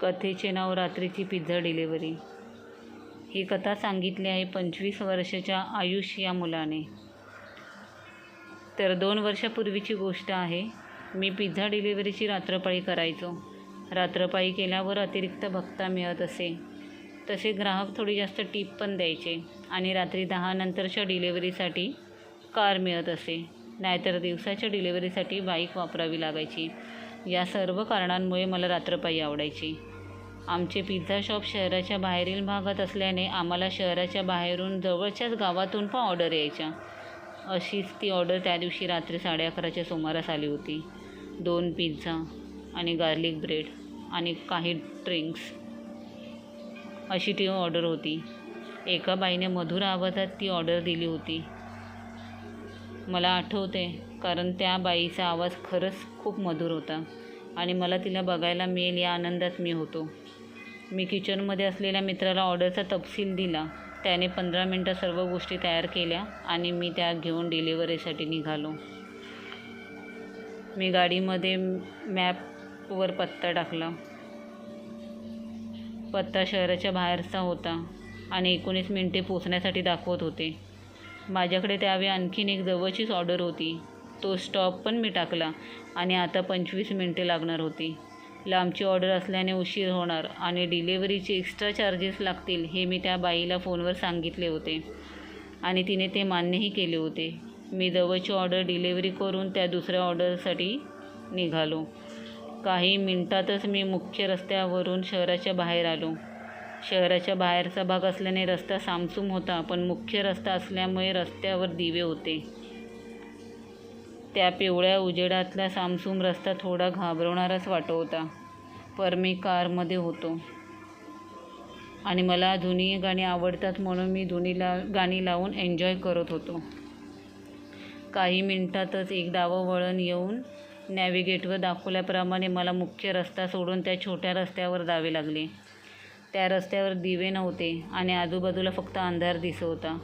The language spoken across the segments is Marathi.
कथेचे नाव रात्रीची पिझ्झा डिलिव्हरी. ही कथा सांगितली आहे 25 वर्षाच्या आयुष या मुलाने. तर 2 वर्षापूर्वीची गोष्ट आहे. मी पिझ्झा डिलिव्हरीची रात्रपाळी करायचो. रात्रपाळी केल्यावर अतिरिक्त भत्ता मिळत असे. तसे ग्राहक थोडी जास्त टीप पण द्यायचे आणि रात्री 10 नंतरच्या डिलिव्हरीसाठी कार मिळत असे. नाहीतर दिवसाच्या डिलिव्हरीसाठी बाईक वापरावी लागायची. या सर्व कारणांमुळे मला रात्रपाळी आवडायची. आमचे पिझ्झा शॉप शहराच्या बाहेरील भागात असल्याने आम्हाला शहराच्या बाहेरून जवळच्याच गावातून पण ऑर्डर यायच्या. अशीच ती ऑर्डर त्या दिवशी रात्री 11:30च्या सुमारास आली होती. 2 पिझ्झा आणि गार्लिक ब्रेड आणि काही ड्रिंक्स अशी ती ऑर्डर होती. एका बाईने मधुर आवाजात ती ऑर्डर दिली होती. मला आठवते कारण त्या बाईचा आवाज खरंच खूप मधुर होता आणि मला तिला बघायला मिळेल या आनंदात मी होतो. मी किचनमध्ये असलेल्या मित्राला ऑर्डरचा तपशील दिला. त्याने 15 मिनटात सर्व गोष्टी तयार केल्या आणि मी त्या घेऊन डिलिव्हरीसाठी निघालो. मी गाडीमध्ये मॅपवर पत्ता टाकला. पत्ता शहराच्या बाहेरचा होता आणि 19 मिनिटे पोचण्यासाठी दाखवत होते. माझ्याकडे त्यावेळी आणखीन एक जवळचीच ऑर्डर होती. तो स्टॉप पण मी टाकला आणि आता 25 मिनिटे लागणार होती. लांबची ऑर्डर असल्याने उशीर होणार आणि डिलिव्हरीचे एक्स्ट्रा चार्जेस लागतील हे मी त्या बाईला फोनवर सांगितले होते आणि तिने ते मान्यही केले होते. मी जवळची ऑर्डर डिलिव्हरी करून त्या दुसऱ्या ऑर्डरसाठी निघालो. काही मिनिटातच मी मुख्य रस्त्यावरून शहराच्या बाहेर आलो. शहराच्या बाहेरचा भाग असल्याने रस्ता सामसूम होता, पण मुख्य रस्ता असल्यामुळे रस्त्यावर दिवे होते. त्या पिवळ्या उजेडातला सामसूम रस्ता थोडा घाबरवणाराच वाटत होता. पण मी कारमध्ये होतो आणि मला जुनी गाणी आवडतात म्हणून मी जुनी गाणी लावून एन्जॉय करत होतो. काही मिनिटातच एक डावं वळण येऊन नॅव्हिगेटवर दाखवल्याप्रमाणे मला मुख्य रस्ता सोडून त्या छोट्या रस्त्यावर जावे लागले. त्या रस्त्यावर दिवे नव्हते आणि आजूबाजूला फक्त अंधार दिसत होता.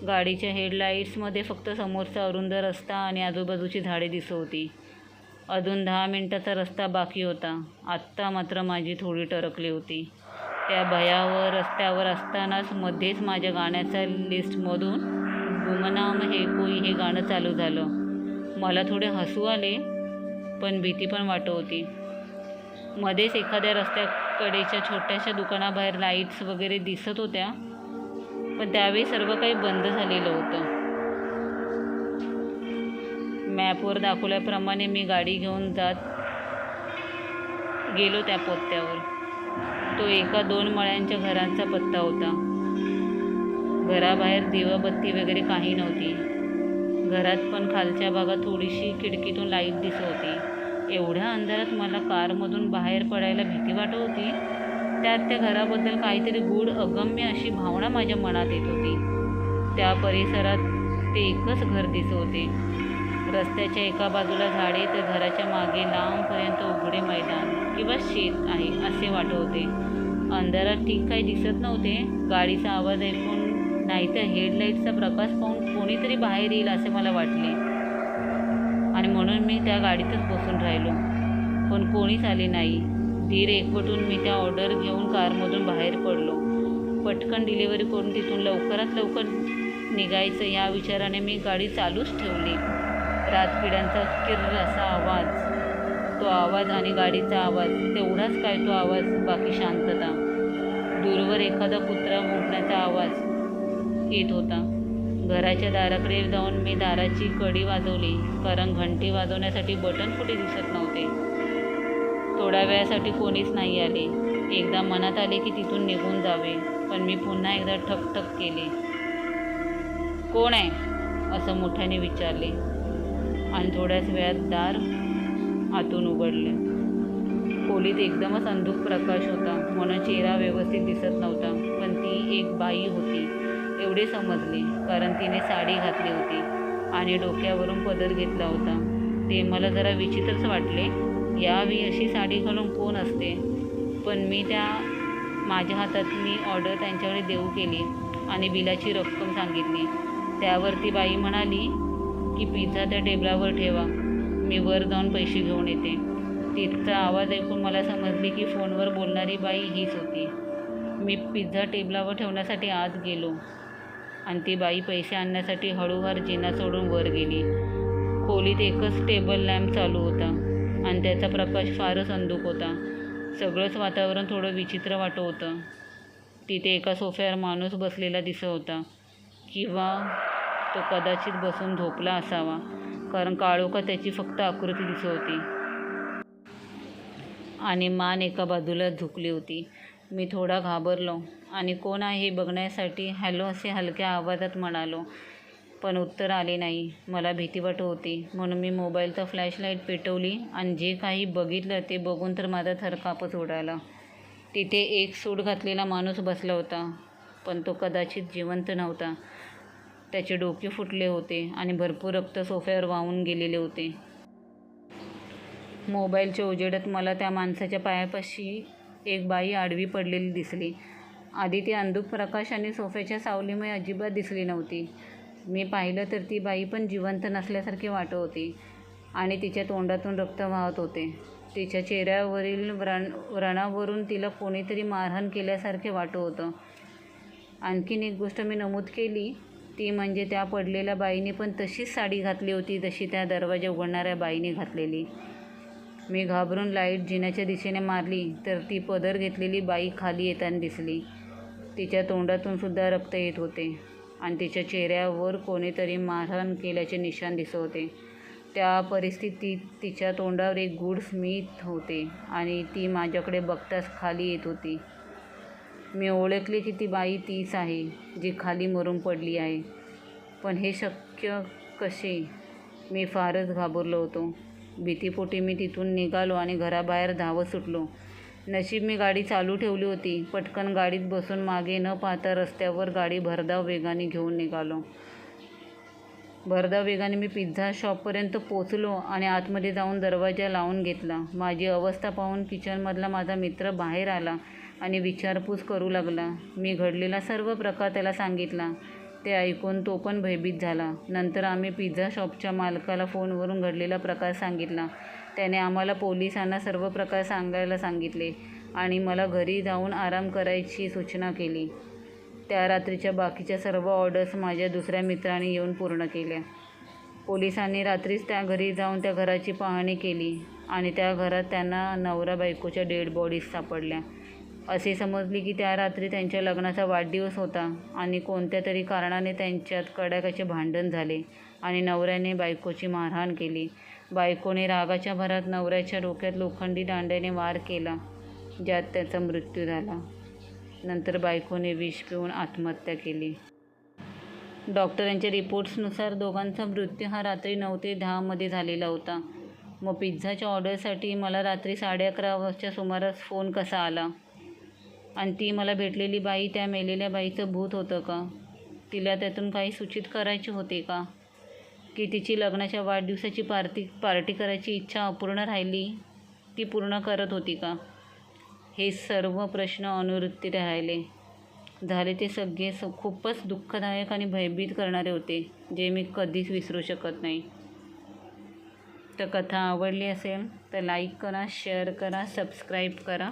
गाडीच्या हेडलाईट्समध्ये फक्त समोरचा अरुंद रस्ता आणि आजूबाजूची झाडे दिसत होती. अजून 10 मिनिटाचा रस्ता बाकी होता. आत्ता मात्र माझी थोडी टरकली होती. त्या भयावह रस्त्यावर असतानाच मध्येच माझ्या गाण्याच्या लिस्टमधून गुमनाम है कोई हे गाणं चालू झालं. मला थोडे हसू आले पण भीती पण वाटत होती. मध्येच एखाद्या रस्त्याकडेच्या छोट्याशा दुकानाबाहेर लाईट्स वगैरे दिसत होत्या, पण त्यावेळी सर्व काही बंद झालेलं होतं. मॅपवर दाखवल्याप्रमाणे मी गाडी घेऊन जात गेलो त्या पत्त्यावर. तो एका 2 मळ्यांच्या घरांचा पत्ता होता. घराबाहेर दिवाबत्ती वगैरे काही नव्हती. घरात पण खालच्या भागात थोडीशी खिडकीतून लाईट दिसत होती. एवढ्या अंधारात मला कारमधून बाहेर पडायला भीती वाटत होती. त्यात त्या घराबद्दल काहीतरी गूढ अगम्य अशी भावना माझ्या मनात येत होती. त्या परिसरात ते एकच घर दिसत होते. रस्त्याच्या एका बाजूला झाडे तर घराच्या मागे लांबपर्यंत उघडे मैदान किंवा शेत आहे असे वाटत होते. अंधारात ठीक काही दिसत नव्हते. गाडीचा आवाज ऐकून नाहीतर हेडलाईटचा प्रकाश पाहून कोणीतरी बाहेर येईल असे मला वाटले आणि म्हणून मी त्या गाडीतच बसून राहिलो. पण कोणीच आले नाही. धीर एकवटून मी त्या ऑर्डर घेऊन कारमधून बाहेर पडलो. पटकन डिलिव्हरी करून तिथून लवकरात लवकर निघायचं या विचाराने मी गाडी चालूच ठेवली. रातकिड्यांचा किर्र असा आवाज, तो आवाज आणि गाडीचा आवाज, तेवढाच काय तो आवाज, बाकी शांतता. दूरवर एखादा कुत्रा भुंकण्याचा आवाज येत होता. घराच्या दाराकडे जाऊन मी दाराची कडी वाजवली कारण घंटी वाजवण्यासाठी बटन कुठे दिसत नव्हते. थोड्या वेळासाठी कोणीच नाही आले. एकदा मनात आले की तिथून निघून जावे, पण मी पुन्हा एकदा ठकठक केले. कोण आहे असं मोठ्याने विचारले आणि थोड्याच वेळात दार आतून उघडले. खोलीत एकदमच अंधुक प्रकाश होता म्हणून चेहरा व्यवस्थित दिसत नव्हता, पण ती एक बाई होती एवढे समजले कारण तिने साडी घातली होती आणि डोक्यावरून पदर घेतला होता. ते मला जरा विचित्रच वाटले. यावेळी अशी साडी घालून कोण असते, पण मी माझ्या हातातली ऑर्डर त्यांच्याकडे देऊ केली आणि बिलाची रक्कम सांगितली. त्यावर ती बाई म्हणाली की पिझ्झा त्या टेबलावर ठेवा, मी वर जाऊन पैसे घेऊन येते. तिचा आवाज ऐकून मला समजले की फोनवर बोलणारी बाई हीच होती. मी पिझ्झा टेबलावर ठेवण्यासाठी आत गेलो आणि ती बाई पैसे आणण्यासाठी हळूवार जिना सोडून वर गेली. खोलीत एकच टेबल लॅम्प चालू होता आणि त्याचा प्रकाश फारच अंधुक होता. सगळंच वातावरण थोडं विचित्र वाटत होतं. तिथे एका सोफ्यावर माणूस बसलेला दिसत होता, किंवा तो कदाचित बसून झोपला असावा, कारण काळोखात त्याची फक्त आकृती दिसत होती आणि मान एका बाजूला झुकली होती. मी थोडा घाबरलो आणि कोण आहे हे बघण्यासाठी हॅलो असे हलक्या आवाजात म्हणालो, पण उत्तर आले नाही. मला भीती वाटत होती, म्हणून मी मोबाईलचा फ्लॅशलाईट पेटवली आणि जे काही बघितलं ते बघून तर माझा थर कापत उडाला. तिथे एक सूट घातलेला माणूस बसला होता, पण तो कदाचित जिवंत नव्हता. त्याचे डोके फुटले होते आणि भरपूर रक्त सोफ्यावर वाहून गेलेले होते. मोबाईलच्या उजेडात मला त्या माणसाच्या पायापाशी एक बाई आडवी पडलेली दिसली. आधी ती अंधुक प्रकाश आणि सोफ्याच्या सावलीमुळे अजिबात दिसली नव्हती. मी पाहिलं तर ती बाई पण जिवंत नसल्यासारखी वाटत होती आणि तिच्या तोंडातून रक्त वाहत होते. तिच्या चेहऱ्यावरील व्रणावरून तिला कोणीतरी मारहाण केल्यासारखे वाटत होतं. आणखीन एक गोष्ट मी नमूद केली ती म्हणजे त्या पडलेल्या बाईने पण तशीच साडी घातली होती जशी त्या दरवाजा उघडणाऱ्या बाईने घातलेली. मी घाबरून लाईट जिन्याच्या दिशेने मारली तर ती पदर घेतलेली बाई खाली येताना दिसली. तिच्या तोंडातून सुद्धा रक्त येत होते आणि तिच्या चेहऱ्यावर कोणीतरी मारहाण केल्याचे निशाण दिसत होते. त्या परिस्थितीत तिच्या तोंडावर एक गूढ स्मित होते आणि ती माझ्याकडे बघताच खाली येत होती. मी ओळखले की ती बाई तीच आहे जी खाली मरून पडली आहे. पण हे शक्य कसे? मी फारच घाबरलो होतो. भीतीपोटी मी तिथून निघालो आणि घराबाहेर धावत सुटलो. नशीब मी गाडी चालू ठेवली होती. पटकन गाडीत बसून मागे न पाहता रस्त्यावर गाडी भरधाव वेगाने घेऊन निघालो. भरधाव वेगाने मी पिझ्झा शॉपपर्यंत पोचलो आणि आतमध्ये जाऊन दरवाजा लावून घेतला. माझी अवस्था पाहून किचनमधला माझा मित्र बाहेर आला आणि विचारपूस करू लागला. मी घडलेला सर्व प्रकार त्याला सांगितला. ते ऐकून तो पण भयभीत झाला. नंतर आम्ही पिझ्झा शॉपच्या मालकाला फोनवरून घडलेला प्रकार सांगितला. त्याने आम्हाला पोलिसांना सर्व प्रकार सांगायला सांगितले आणि मला घरी जाऊन आराम करायची सूचना केली. त्या रात्रीच्या बाकीच्या सर्व ऑर्डर्स माझ्या दुसऱ्या मित्राने येऊन पूर्ण केल्या. पोलिसांनी रात्रीच त्या घरी जाऊन त्या घराची पाहणी केली आणि त्या घरात त्यांना नवरा बायकोच्या डेड बॉडीज सापडल्या. असे समजले की त्या रात्री त्यांच्या लग्नाचा वाढदिवस होता आणि कोणत्या तरी कारणाने त्यांच्यात कडाक्याचे भांडण झाले आणि नवऱ्याने बायकोची मारहाण केली. बायकोने रागाच्या भरात नवऱ्याच्या डोक्यात लोखंडी दांड्याने वार केला, ज्यात त्याचा मृत्यू झाला. नंतर बायकोने विष पिऊन आत्महत्या केली. डॉक्टरांच्या रिपोर्ट्सनुसार दोघांचा मृत्यू हा रात्री 9 ते 10 मध्ये झालेला होता. मग पिझ्झाच्या ऑर्डरसाठी मला रात्री 11:30 वाजच्या सुमारास फोन कसा आला? आणि ती मला भेटलेली बाई त्या मेलेल्या बाईचं भूत होतं का? तिला त्यातून काही सूचित करायचे होते का? की तिची लग्नाच्या वाढदिवसाची पार्टी करायची इच्छा अपूर्ण राहिली, ती पूर्ण करत होती का? हे सर्व प्रश्न अनुत्तरित राहिले. झाले ते सगळे खूपच दुःखदायक आणि भयभीत करणारे होते, जे मी कधीच विसरू शकत नाही. तर कथा आवडली असेल तर लाईक करा, शेअर करा, सबस्क्राईब करा.